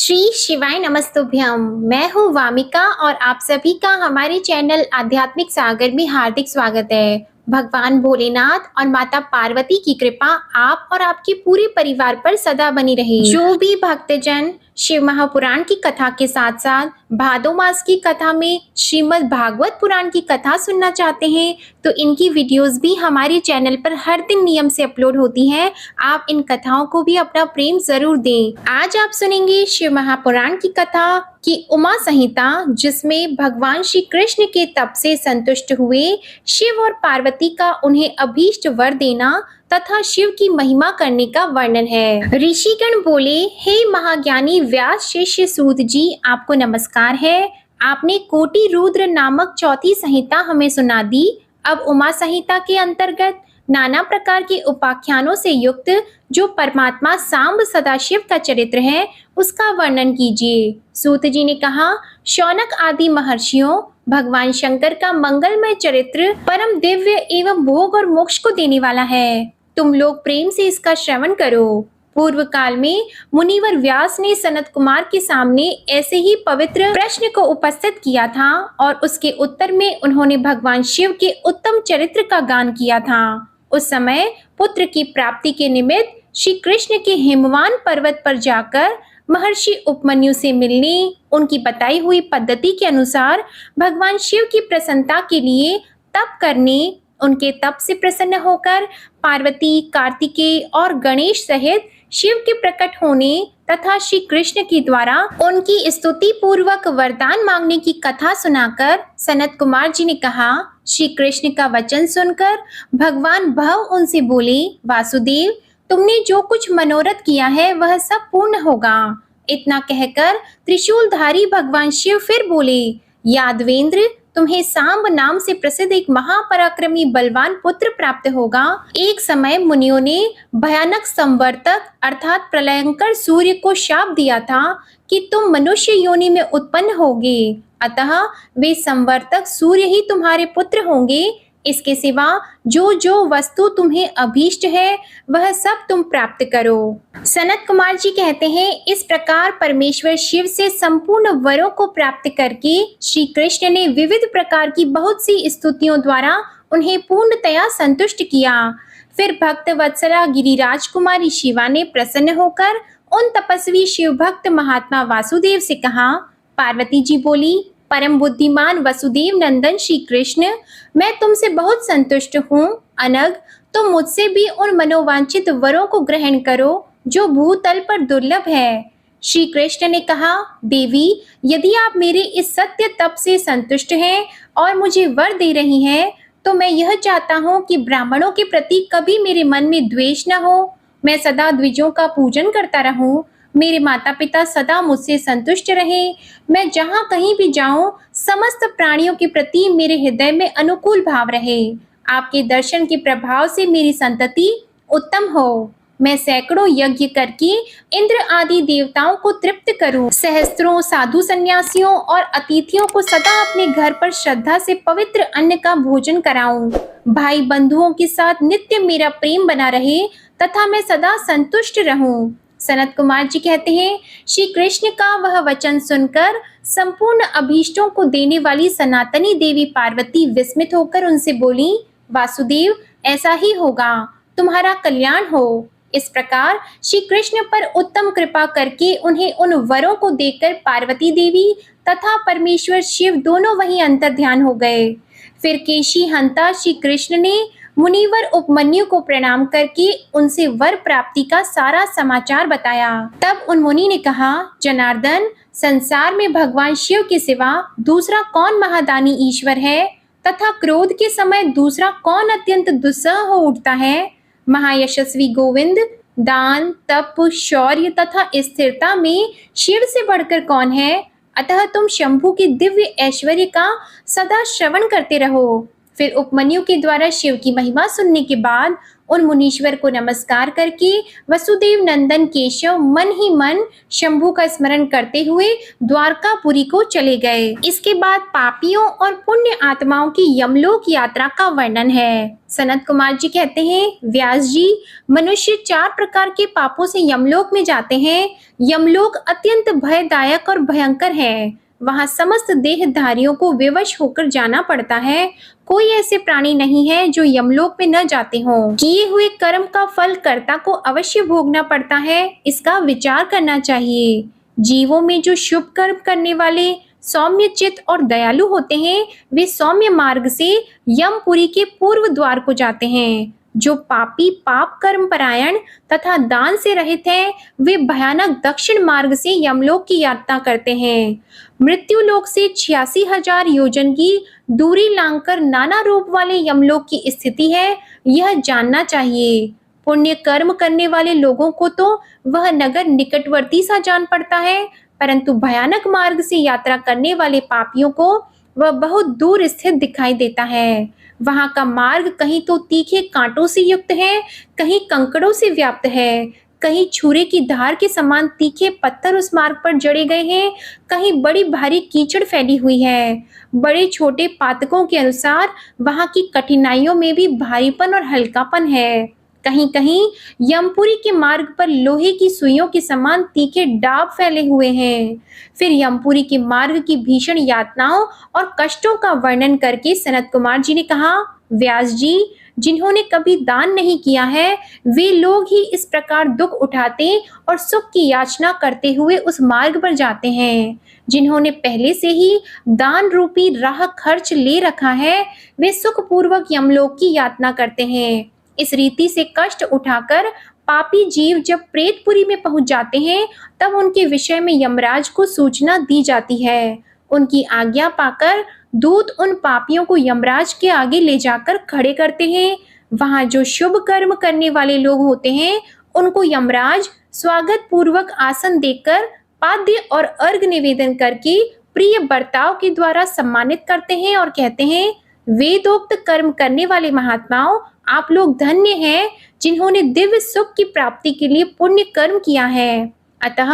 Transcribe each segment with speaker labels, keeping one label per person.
Speaker 1: श्री शिवाय नमस्तुभ्यम। मैं हूँ वामिका और आप सभी का हमारे चैनल आध्यात्मिक सागर में हार्दिक स्वागत है। भगवान भोलेनाथ और माता पार्वती की कृपा आप और आपके पूरे परिवार पर सदा बनी रहे। जो भी भक्तजन शिव महापुराण की कथा के साथ साथ भादो मास की कथा में श्रीमद् भागवत पुराण की कथा सुनना चाहते हैं तो इनकी वीडियोस भी हमारे चैनल पर हर दिन नियम से अपलोड होती हैं। आप इन कथाओं को भी अपना प्रेम जरूर दें। आज आप सुनेंगे शिव महापुराण की कथा की उमा संहिता, जिसमें भगवान श्री कृष्ण के तप से संतुष्ट हुए शिव और पार्वती का उन्हें अभीष्ट वर देना तथा शिव की महिमा करने का वर्णन है। ऋषिगण बोले, हे महाज्ञानी व्यास शिष्य सूत जी, आपको नमस्कार है। आपने कोटि रुद्र नामक चौथी संहिता हमें सुना दी। अब उमा संहिता के अंतर्गत नाना प्रकार के उपाख्यानों से युक्त जो परमात्मा सांब सदाशिव का चरित्र है उसका वर्णन कीजिए। सूत जी ने कहा, शौनक आदि महर्षियों, भगवान शंकर का मंगलमय चरित्र परम दिव्य एवं भोग और मोक्ष को देने वाला है। तुम लोग प्रेम से इसका श्रवण करो। पूर्व काल में मुनिवर व्यास ने सनत कुमार के सामने ऐसे ही पवित्र प्रश्न को उपस्थित किया था और उसके उत्तर में उन्होंने भगवान शिव के उत्तम चरित्र का गान किया था। उस समय पुत्र की प्राप्ति के निमित्त श्री कृष्ण के हिमवान पर्वत पर जाकर महर्षि उपमन्यु से मिलने, उनकी बताई हुई पद्धति के अनुसार भगवान शिव की प्रसन्नता के लिए तप करने, उनके तप से प्रसन्न होकर पार्वती, कार्तिकेय और गणेश सहित शिव के प्रकट होने तथा श्री कृष्ण के द्वारा उनकी स्तुति पूर्वक वरदान मांगने की कथा सुनाकर सनत कुमार जी ने कहा। श्री कृष्ण का वचन सुनकर भगवान भव उनसे बोले, वासुदेव, तुमने जो कुछ मनोरथ किया है वह सब पूर्ण होगा। इतना कहकर त्रिशूलधारी भगवान शिव फिर बोले, यादवेंद्र, तुम्हें सांब नाम से प्रसिद्ध एक महापराक्रमी बलवान पुत्र प्राप्त होगा। एक समय मुनियों ने भयानक संवर्तक अर्थात प्रलयंकर सूर्य को शाप दिया था कि तुम मनुष्य योनि में उत्पन्न होगे, अतः वे संवर्तक सूर्य ही तुम्हारे पुत्र होंगे। इसके सिवा जो जो वस्तु तुम्हें अभीष्ट है वह सब तुम प्राप्त करो। सनत कुमार जी कहते हैं, इस प्रकार परमेश्वर शिव से संपूर्ण वरों को प्राप्त करके श्री कृष्ण ने विविध प्रकार की बहुत सी स्तुतियों द्वारा उन्हें पूर्णतया संतुष्ट किया। फिर भक्त वत्सला गिरिराज कुमारी शिवा ने प्रसन्न होकर उन तपस्वी शिव भक्त महात्मा वासुदेव से कहा। पार्वती जी बोली, परम बुद्धिमान वसुदेव नंदन श्री कृष्ण, मैं तुमसे बहुत संतुष्ट हूँ। अनग, तुम मुझसे भी उन मनोवांछित वरों को ग्रहण करो जो भूतल पर दुर्लभ है। श्री कृष्ण ने कहा, देवी, यदि आप मेरे इस सत्य तप से संतुष्ट हैं और मुझे वर दे रही हैं तो मैं यह चाहता हूँ कि ब्राह्मणों के प्रति कभी मेरे मन में द्वेष न हो। मैं सदा द्विजों का पूजन करता रहूं। मेरे माता पिता सदा मुझसे संतुष्ट रहे। मैं जहाँ कहीं भी जाऊं समस्त प्राणियों के प्रति मेरे हृदय में अनुकूल भाव रहे। आपके दर्शन के प्रभाव से मेरी संतति उत्तम हो। मैं सैकड़ों यज्ञ करके इंद्र आदि देवताओं को तृप्त करूं। सहस्त्रों साधु सन्यासियों और अतिथियों को सदा अपने घर पर श्रद्धा से पवित्र अन्न का भोजन कराऊं। भाई बंधुओं के साथ नित्य मेरा प्रेम बना रहे तथा मैं सदा संतुष्ट रहूं। सनत कुमार जी कहते हैं, श्री कृष्ण का वह वचन सुनकर संपूर्ण अभीष्टों को देने वाली सनातनी देवी पार्वती विस्मित होकर उनसे बोली, वासुदेव, ऐसा ही होगा, तुम्हारा कल्याण हो। इस प्रकार श्री कृष्ण पर उत्तम कृपा करके उन्हें उन वरों को देकर पार्वती देवी तथा परमेश्वर शिव दोनों वहीं अंतर्ध्यान हो गए। फिर केशी हंता श्री कृष्ण ने मुनिवर उपमन्यु को प्रणाम करके उनसे वर प्राप्ति का सारा समाचार बताया। तब उन मुनि ने कहा, जनार्दन, संसार में भगवान शिव के सिवा दूसरा कौन महादानी ईश्वर है तथा क्रोध के समय दूसरा कौन अत्यंत दुस्सह हो उठता है। महायशस्वी गोविंद, दान, तप, शौर्य तथा स्थिरता में शिव से बढ़कर कौन है। अतः तुम शंभु के दिव्य ऐश्वर्य का सदा श्रवण करते रहो। फिर उपमन्यु के द्वारा शिव की महिमा सुनने के बाद उन मुनीश्वर को नमस्कार करके वसुदेव नंदन केशव मन ही मन शंभु का स्मरण करते हुए द्वारकापुरी को चले गए। इसके बाद पापियों और पुण्य आत्माओं की यमलोक यात्रा का वर्णन है। सनत कुमार जी कहते हैं, व्यास जी, मनुष्य 4 प्रकार के पापों से यमलोक में जाते हैं। यमलोक अत्यंत भयदायक और भयंकर है। वहां समस्त देहधारियों को विवश होकर जाना पड़ता है। कोई ऐसे प्राणी नहीं है जो यमलोक में न जाते हों। किए हुए कर्म का फल कर्ता को अवश्य भोगना पड़ता है, इसका विचार करना चाहिए। जीवों में जो शुभ कर्म करने वाले सौम्य चित्त और दयालु होते हैं, वे सौम्य मार्ग से यमपुरी के पूर्व द्वार को जाते हैं। जो पापी पाप कर्म परायण तथा दान से रहित हैं, वे भयानक दक्षिण मार्ग से यमलोक की यात्रा करते हैं। मृत्यु लोक से 86,000 योजन की दूरी लांघकर नाना रूप वाले यमलोक की स्थिति है, यह जानना चाहिए। पुण्य कर्म करने वाले लोगों को तो वह नगर निकटवर्ती सा जान पड़ता है, परंतु भयानक मार्ग से यात्रा करने वाले पापियों को वह बहुत दूर स्थित दिखाई देता है। वहां का मार्ग कहीं तो तीखे कांटों से युक्त है, कहीं कंकड़ों से व्याप्त है, कहीं छुरे की धार के समान तीखे पत्थर उस मार्ग पर जड़े गए हैं, कहीं बड़ी भारी कीचड़ फैली हुई है। बड़े छोटे पातकों के अनुसार वहां की कठिनाइयों में भी भारीपन और हल्कापन है। कहीं कहीं यमपुरी के मार्ग पर लोहे की सुइयों के समान तीखे डाब फैले हुए हैं। फिर यमपुरी के मार्ग की भीषण यातनाओं और कष्टों का वर्णन करके सनत कुमार जी ने कहा, व्यास जी, जिन्होंने कभी दान नहीं किया है, वे लोग ही इस प्रकार दुख उठाते और सुख की याचना करते हुए उस मार्ग पर जाते हैं। जिन्होंने पहले से ही दान रूपी राह खर्च ले रखा है, वे सुखपूर्वक यमलोक की यातना करते हैं। इस रीति से कष्ट उठाकर पापी जीव जब प्रेतपुरी में पहुंच जाते हैं, तब उनके विषय में यमराज को सूचना दी जाती है। उनकी आज्ञा पाकर दूत उन पापियों को यमराज के आगे ले जाकर खड़े करते हैं। वहां जो शुभ कर्म करने वाले लोग होते हैं, उनको यमराज स्वागत पूर्वक आसन देकर पाद्य और अर्घ निवेदन करके प्रिय बर्ताव के द्वारा सम्मानित करते हैं और कहते हैं, वेदोक्त कर्म करने वाले महात्माओं, आप लोग धन्य हैं जिन्होंने दिव्य सुख की प्राप्ति के लिए पुण्य कर्म किया है। अतः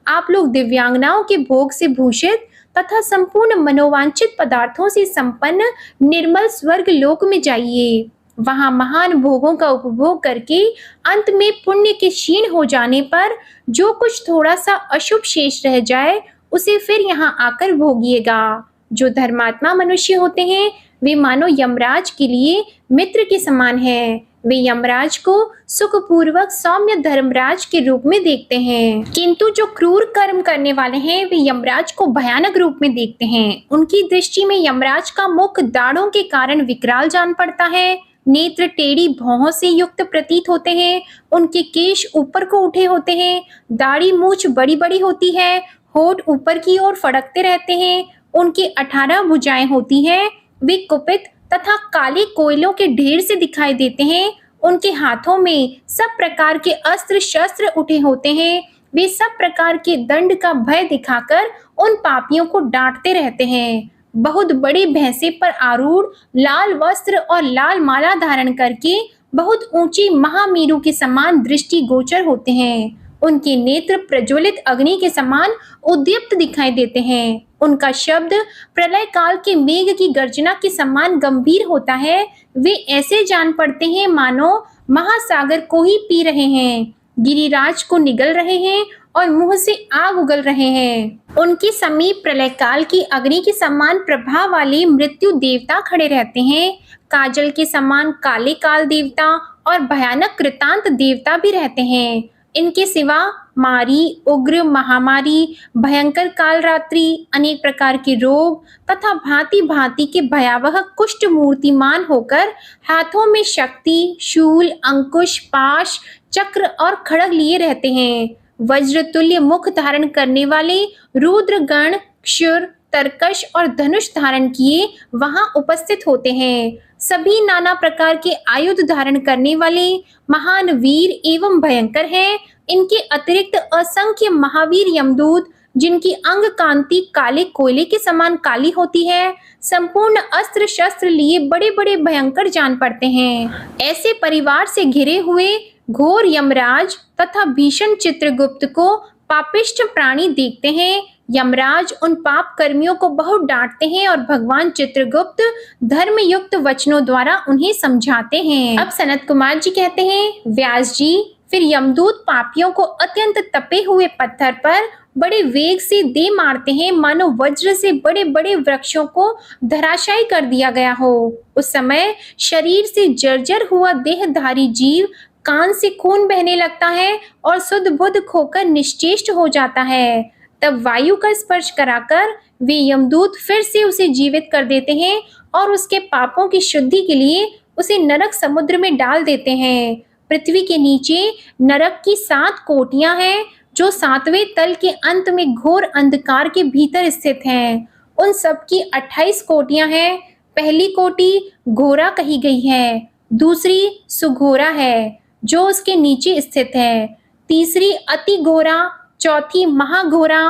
Speaker 1: आप लोग दिव्यांगनाओं के भोग से भूषित तथा संपूर्ण मनोवांछित पदार्थों से संपन्न निर्मल स्वर्ग लोक में जाइए। वहां महान भोगों का उपभोग करके अंत में पुण्य के क्षीण हो जाने पर जो कुछ थोड़ा सा अशुभ शेष रह जाए, उसे फिर यहाँ आकर भोगिएगा। जो धर्मात्मा मनुष्य होते हैं, वे मानो यमराज के लिए मित्र के समान हैं। वे यमराज को सुखपूर्वक सौम्य धर्मराज के रूप में देखते हैं, किंतु जो क्रूर कर्म करने वाले हैं, वे यमराज को भयानक रूप में देखते हैं। उनकी दृष्टि में यमराज का मुख दाढ़ों के कारण विकराल जान पड़ता है। नेत्र टेढ़ी भौहों से युक्त प्रतीत होते हैं। उनके केश ऊपर को उठे होते हैं। दाढ़ी मूछ बड़ी बड़ी होती है। होठ ऊपर की ओर फड़कते रहते हैं। उनकी 18 भुजाएं होती हैं। वे कुपित तथा काले कोयलों के ढेर से दिखाई देते हैं। उनके हाथों में सब प्रकार के अस्त्र शस्त्र उठे होते हैं। वे सब प्रकार के दंड का भय दिखाकर उन पापियों को डांटते रहते हैं। बहुत बड़ी भैंसे पर आरूढ़, लाल वस्त्र और लाल माला धारण करके बहुत ऊंची महामेरु के समान दृष्टि गोचर होते हैं। उनके नेत्र प्रज्वलित अग्नि के समान उद्दीप्त दिखाई देते हैं। उनका शब्द प्रलय काल के मेघ की गर्जना के समान गंभीर होता है। वे ऐसे जान पड़ते हैं मानो महासागर को ही पी रहे हैं, गिरिराज को निगल रहे हैं और मुंह से आग उगल रहे हैं। उनके समीप प्रलय काल की अग्नि के समान प्रभा वाले मृत्यु देवता खड़े रहते हैं। काजल के समान काले काल देवता और भयानक कृतांत देवता भी रहते हैं। इनके सिवा मारी, उग्र महामारी, भयंकर कालरात्रि, अनेक प्रकार के रोग तथा भांति भांति के भयावह कुष्ठ मूर्तिमान होकर हाथों में शक्ति, शूल, अंकुश, पाश, चक्र और खड़ग लिए रहते हैं। वज्र तुल्य मुख धारण करने वाले रुद्रगण क्षुर, तरकश और धनुष धारण किए वहां उपस्थित होते हैं। सभी नाना प्रकार के आयुध धारण करने वाले महान वीर एवं भयंकर हैं। इनके अतिरिक्त असंख्य महावीर यमदूत जिनकी अंग कांति काले कोयले के समान काली होती है, संपूर्ण अस्त्र शस्त्र लिए बड़े बड़े भयंकर जान पड़ते हैं। ऐसे परिवार से घिरे हुए घोर यमराज तथा भीषण चित्रगुप्त को पापिष्ठ प्राणी देखते हैं। यमराज उन पाप कर्मियों को बहुत डांटते हैं और भगवान चित्रगुप्त धर्मयुक्त वचनों द्वारा उन्हें समझाते हैं। अब सनत कुमार जी कहते हैं, व्यास जी, फिर यमदूत पापियों को अत्यंत तपे हुए पत्थर पर बड़े वेग से दे मारते हैं, मानो वज्र से बड़े बड़े वृक्षों को धराशायी कर दिया गया हो। उस समय शरीर से जर्जर हुआ देहधारी जीव कान से खून बहने लगता है और सुध बुध खोकर निश्चेष्ट हो जाता है। तब वायु का स्पर्श कराकर वे यमदूत फिर से उसे जीवित कर देते हैं और उसके पापों की शुद्धि के लिए उसे नरक समुद्र में डाल देते हैं। पृथ्वी के नीचे नरक की 7 कोटियां हैं, जो 7वें तल के अंत में घोर अंधकार के भीतर स्थित हैं। उन सब की 28 कोटियां हैं। पहली कोटि घोरा कही गई है, दूसरी सुघोरा है जो उसके नीचे स्थित है, तीसरी अति घोरा, चौथी महाघोरा,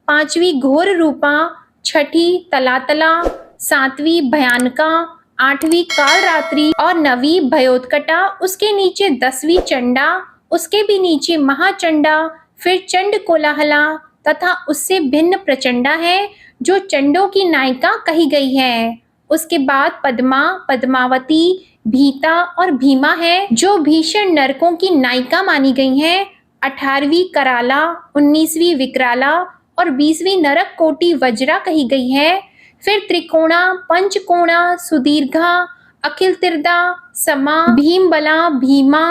Speaker 1: 5वीं घोर रूपा, 6ठी तलातला, 7वीं भयानका, 8वीं काल रात्रि और 9वीं भयोत्कटा। उसके नीचे 10वीं चंडा, उसके भी नीचे महाचंडा, फिर चंड कोलाहला तथा उससे भिन्न प्रचंडा है, जो चंडों की नायिका कही गई है। उसके बाद पद्मा, पद्मावती, भीता और भीमा है, जो भीषण नरकों की नायिका मानी गई हैं। 18वीं कराला, 19वीं विकराला और 20वीं नरक कोटि वज्रा कही गई है। फिर त्रिकोणा, पंचकोणा, सुदीर्घा, अखिल तिरदा, समा, भीमबला, भीमा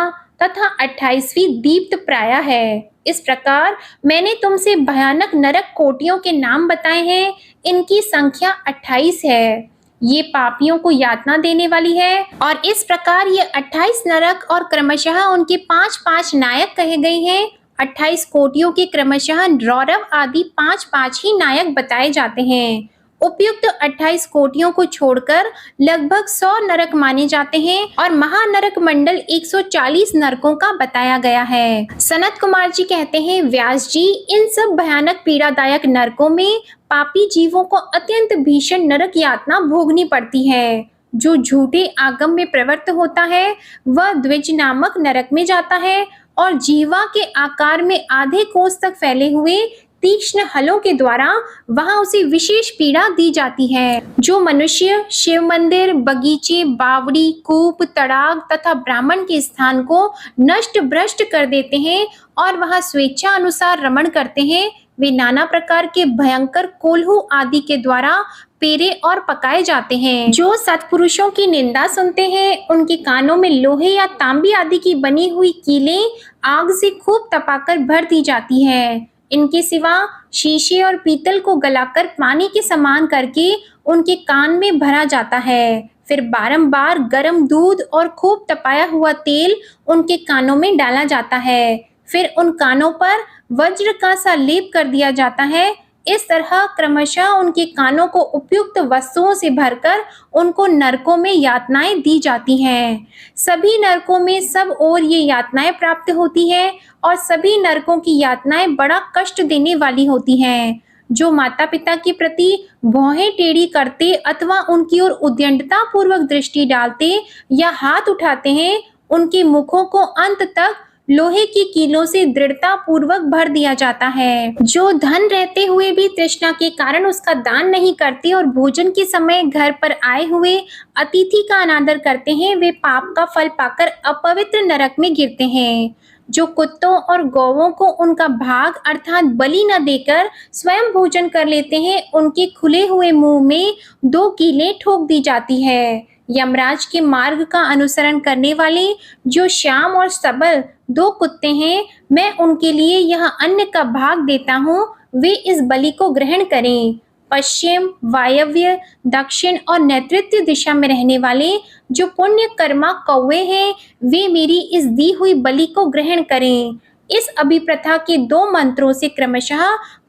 Speaker 1: तथा 28वीं दीप्त प्राया है। इस प्रकार मैंने तुमसे भयानक नरक कोटियों के नाम बताए हैं। इनकी संख्या 28 है। ये पापियों को यातना देने वाली है और इस प्रकार ये 28 नरक और क्रमशः उनके 5-5 नायक कहे गए हैं। 28 कोटियों के क्रमशः रौरव आदि 5-5 ही नायक बताए जाते हैं। उपयुक्त 28 कोटियों को छोड़कर लगभग 100 नरक माने जाते हैं और महानरक मंडल 140 नरकों का बताया गया है। सनत कुमार जी कहते हैं, व्यास जी, इन सब भयानक पीड़ादायक नरकों में पापी जीवों को अत्यंत भीषण नरक यातना भोगनी पड़ती है। जो झूठे आगम में प्रवृत्त होता है वह द्विज नामक नरक में जाता है और जीवा के आकार में आधे कोस तक फैले हुए तीक्ष्ण हलों के द्वारा वहां उसे विशेष पीड़ा दी जाती है। जो मनुष्य शिव मंदिर, बगीचे, बावड़ी, कूप, तड़ाग तथा ब्राह्मण के स्थान को नष्ट भ्रष्ट कर देते हैं और वहां स्वेच्छा अनुसार रमण करते हैं, वे नाना प्रकार के भयंकर कोल्हू आदि के द्वारा पेरे और पकाए जाते हैं। जो सत्पुरुषों की निंदा सुनते हैं, उनके कानों में लोहे या तांबी आदि की बनी हुई कीलें आग से खूब तपाकर भर दी जाती है। इनके सिवा शीशे और पीतल को गलाकर पानी के समान करके उनके कान में भरा जाता है। फिर बारंबार गर्म दूध और खूब तपाया हुआ तेल उनके कानों में डाला जाता है। फिर उन कानों पर वज्र का सा लेप कर दिया जाता है। इस तरह क्रमशः उनके कानों को उपयुक्त वस्तुओं से भरकर उनको नरकों में यातनाएं दी जाती हैं। सभी नरकों में सब ओर ये यातनाएं प्राप्त होती है और सभी नरकों की यातनाएं बड़ा कष्ट देने वाली होती हैं। जो माता पिता के प्रति भौहें टेढ़ी करते अथवा उनकी ओर उद्यंडता पूर्वक दृष्टि डालते या हाथ उठाते हैं, उनके मुखों को अंत तक लोहे की कीलों से दृढ़ता पूर्वक भर दिया जाता है। जो धन रहते हुए भी तृष्णा के कारण उसका दान नहीं करते और भोजन के समय घर पर आए हुए अतिथि का अनादर करते हैं, वे पाप का फल पाकर अपवित्र नरक में गिरते हैं। जो कुत्तों और गौवों को उनका भाग अर्थात बलि न देकर स्वयं भोजन कर लेते हैं, उनके खुले हुए मुंह में 2 कीलें ठोक दी जाती है। यमराज के मार्ग का अनुसरण करने वाले जो श्याम और सबल 2 कुत्ते हैं, मैं उनके लिए यह अन्न का भाग देता हूँ, वे इस बलि को ग्रहण करें। पश्चिम, वायव्य, दक्षिण और नैऋत्य दिशा में रहने वाले जो पुण्य कर्मा कौवे हैं, वे मेरी इस दी हुई बलि को ग्रहण करें। इस अभिप्रथा के 2 मंत्रों से क्रमशः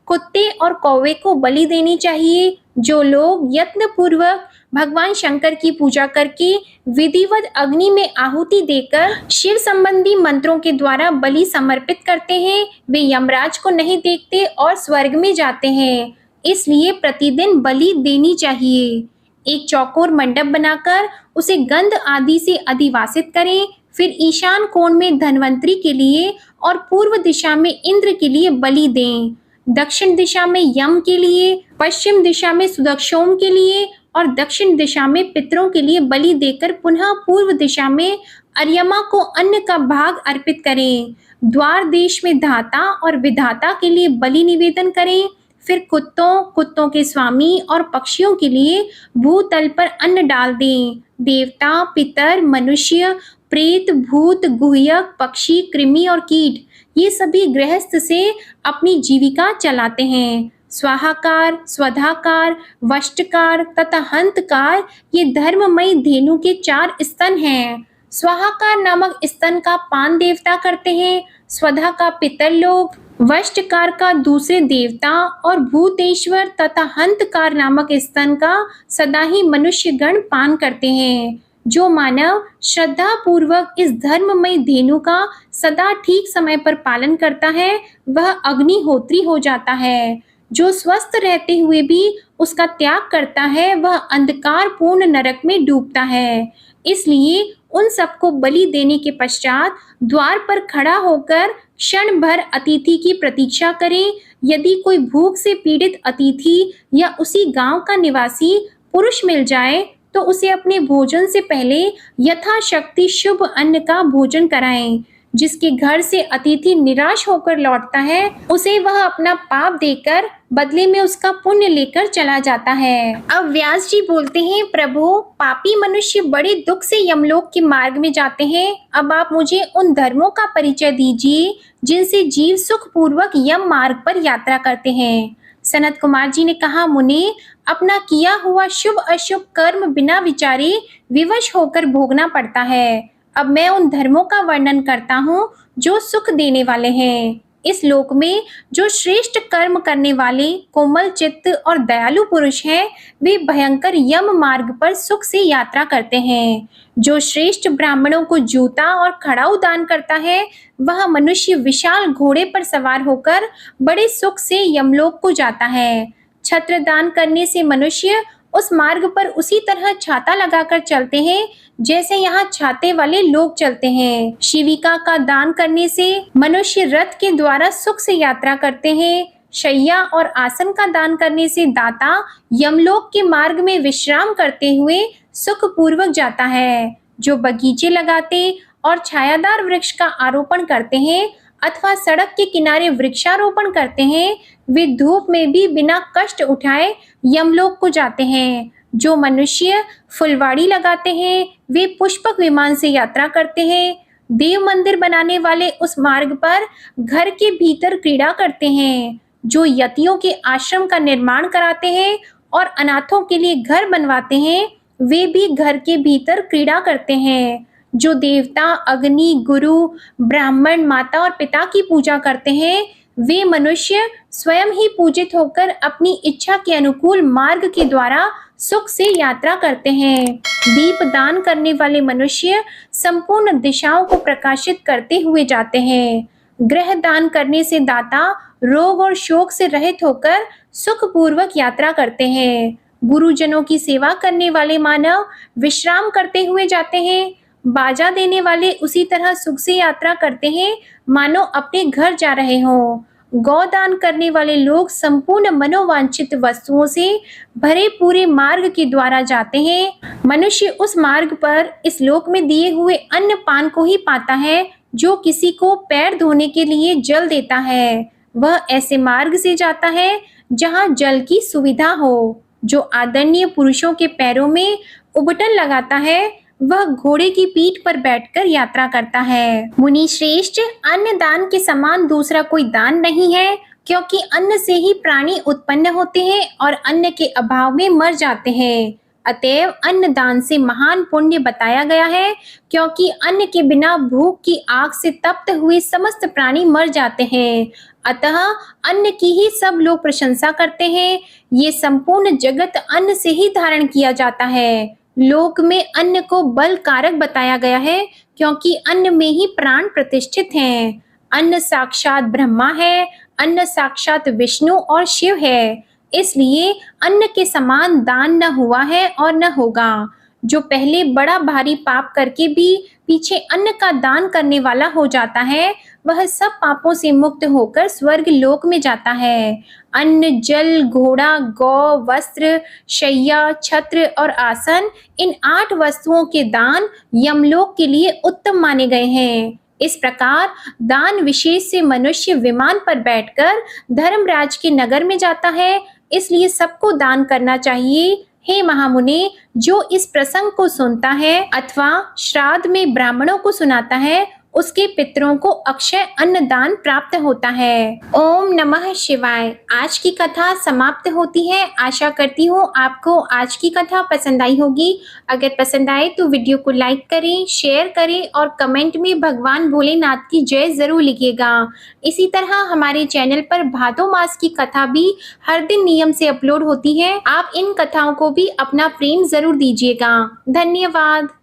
Speaker 1: कुत्ते और कौवे को बलि देनी चाहिए। जो लोग यत्न पूर्वक भगवान शंकर की पूजा करके विधिवत अग्नि में आहुति देकर शिव संबंधी मंत्रों के द्वारा बलि समर्पित करते हैं, वे यमराज को नहीं देखते और स्वर्ग में जाते हैं। इसलिए प्रतिदिन बलि देनी चाहिए। एक चौकोर मंडप बनाकर उसे गंध आदि से अधिवासित करें। फिर ईशान कोण में धन्वंतरी के लिए और पूर्व दिशा में इंद्र के लिए बलि दें। दक्षिण दिशा में यम के लिए, पश्चिम दिशा में सुदक्षोम के लिए और दक्षिण दिशा में पितरों के लिए बलि देकर पुनः पूर्व दिशा में अर्यमा को अन्न का भाग अर्पित करें। द्वार देश में धाता और विधाता के लिए बलि निवेदन करें। फिर कुत्तों के स्वामी और पक्षियों के लिए भूतल पर अन्न डाल दें। देवता, पितर, मनुष्य, प्रेत, भूत, गुह्यक, पक्षी, कृमि और कीट, ये सभी गृहस्थ से अपनी जीविका चलाते हैं। स्वाहाकार, स्वधाकार, वष्टकार तथा हंतकार ये धर्ममयी धेनु के 4 स्तन हैं। स्वाहाकार नामक स्तन का पान देवता करते हैं, स्वधा का पितर लोग, वष्टकार का दूसरे देवता और भूतेश्वर तथा हंतकार नामक स्तन का सदा ही मनुष्य गण पान करते हैं। जो मानव श्रद्धा पूर्वक इस धर्ममय धेनु का सदा ठीक समय पर पालन करता है वह अग्निहोत्री हो जाता है। जो स्वस्थ रहते हुए भी उसका त्याग करता है वह अंधकार पूर्ण नरक में डूबता है। इसलिए उन सबको बलि देने के पश्चात द्वार पर खड़ा होकर क्षण भर अतिथि की प्रतीक्षा करें। यदि कोई भूख से पीड़ित अतिथि या उसी गांव का निवासी पुरुष मिल जाए तो उसे अपने भोजन से पहले यथाशक्ति शुभ अन्न का भोजन कराएं। जिसके घर से अतिथि निराश होकर लौटता है उसे वह अपना पाप देकर बदले में उसका पुण्य लेकर चला जाता है। अब व्यास जी बोलते हैं, प्रभु पापी मनुष्य बड़े दुख से यमलोक के मार्ग में जाते हैं। अब आप मुझे उन धर्मों का परिचय दीजिए जिनसे जीव सुख पूर्वक यम मार्ग पर यात्रा करते हैं। सनत कुमार जी ने कहा, मुनि अपना किया हुआ शुभ अशुभ कर्म बिना विचारे विवश होकर भोगना पड़ता है। अब मैं उन धर्मों का वर्णन करता हूँ जो सुख देने वाले हैं। इस लोक में जो श्रेष्ठ कर्म करने वाले कोमल चित्त और दयालु पुरुष हैं वे भयंकर यम मार्ग पर सुख से यात्रा करते हैं। जो श्रेष्ठ ब्राह्मणों को जूता और खड़ाऊ दान करता है वह मनुष्य विशाल घोड़े पर सवार होकर बड़े सुख से यमलोक को जाता है। छत्र दान करने से मनुष्य उस मार्ग पर उसी तरह छाता लगाकर चलते हैं जैसे यहाँ छाते वाले लोग चलते हैं। शिविका का दान करने से मनुष्य रथ के द्वारा सुख से यात्रा करते हैं। शैया और आसन का दान करने से दाता यमलोक के मार्ग में विश्राम करते हुए सुख पूर्वक जाता है। जो बगीचे लगाते और छायादार वृक्ष का आरोपण करते हैं अथवा सड़क के किनारे वृक्षारोपण करते हैं वे धूप में भी बिना कष्ट उठाए यमलोक को जाते हैं। जो मनुष्य फुलवाड़ी लगाते हैं वे पुष्पक विमान से यात्रा करते हैं। देव मंदिर बनाने वाले उस मार्ग पर घर के भीतर क्रीड़ा करते हैं। जो यतियों के आश्रम का निर्माण कराते हैं और अनाथों के लिए घर बनवाते हैं वे भी घर के भीतर क्रीड़ा करते हैं। जो देवता, अग्नि, गुरु, ब्राह्मण, माता और पिता की पूजा करते हैं वे मनुष्य स्वयं ही पूजित होकर अपनी इच्छा के अनुकूल मार्ग के द्वारा सुख से यात्रा करते हैं। दीप दान करने वाले मनुष्य संपूर्ण दिशाओं को प्रकाशित करते हुए जाते हैं। ग्रह दान करने से दाता रोग और शोक से रहित होकर सुख पूर्वक यात्रा करते हैं। गुरुजनों की सेवा करने वाले मानव विश्राम करते हुए जाते हैं। बाजा देने वाले उसी तरह सुख से यात्रा करते हैं मानो अपने घर जा रहे हों। गौदान करने वाले लोग संपूर्ण मनोवांछित वस्तुओं से भरे पूरे मार्ग के द्वारा जाते हैं। मनुष्य उस मार्ग पर इस लोक में दिए हुए अन्न पान को ही पाता है। जो किसी को पैर धोने के लिए जल देता है वह ऐसे मार्ग से जाता है जहाँ जल की सुविधा हो। जो आदरणीय पुरुषों के पैरों में उबटन लगाता है वह घोड़े की पीठ पर बैठकर यात्रा करता है। मुनि श्रेष्ठ, अन्न दान के समान दूसरा कोई दान नहीं है, क्योंकि अन्न से ही प्राणी उत्पन्न होते हैं और अन्न के अभाव में मर जाते हैं। अतएव अन्न दान से महान पुण्य बताया गया है, क्योंकि अन्न के बिना भूख की आग से तप्त हुए समस्त प्राणी मर जाते हैं। अतः अन्न की ही सब लोग प्रशंसा करते हैं। ये संपूर्ण जगत अन्न से ही धारण किया जाता है। लोक में अन्न को बल कारक बताया गया है, क्योंकि अन्न में ही प्राण प्रतिष्ठित हैं। अन्न साक्षात ब्रह्मा है, अन्न साक्षात विष्णु और शिव है। इसलिए अन्न के समान दान न हुआ है और न होगा। जो पहले बड़ा भारी पाप करके भी पीछे अन्न का दान करने वाला हो जाता है, वह सब पापों से मुक्त होकर स्वर्ग लोक में जाता है। अन्न, जल, घोड़ा, गौ, वस्त्र, शैया, छत्र और आसन, इन 8 वस्तुओं के दान यमलोक के लिए उत्तम माने गए हैं। इस प्रकार दान विशेष से मनुष्य विमान पर बैठकर धर्मराज के नगर में जाता है। इसलिए सबको दान करना चाहिए। हे महामुने, जो इस प्रसंग को सुनता है अथवा श्राद्ध में ब्राह्मणों को सुनाता है, उसके पितरों को अक्षय अन्न दान प्राप्त होता है। ओम नमः शिवाय। आज की कथा समाप्त होती है। आशा करती हूँ आपको आज की कथा पसंद आई होगी। अगर पसंद आए तो वीडियो को लाइक करें, शेयर करें और कमेंट में भगवान भोलेनाथ की जय जरूर लिखिएगा। इसी तरह हमारे चैनल पर भादो मास की कथा भी हर दिन नियम से अपलोड होती है। आप इन कथाओं को भी अपना प्रेम जरूर दीजिएगा। धन्यवाद।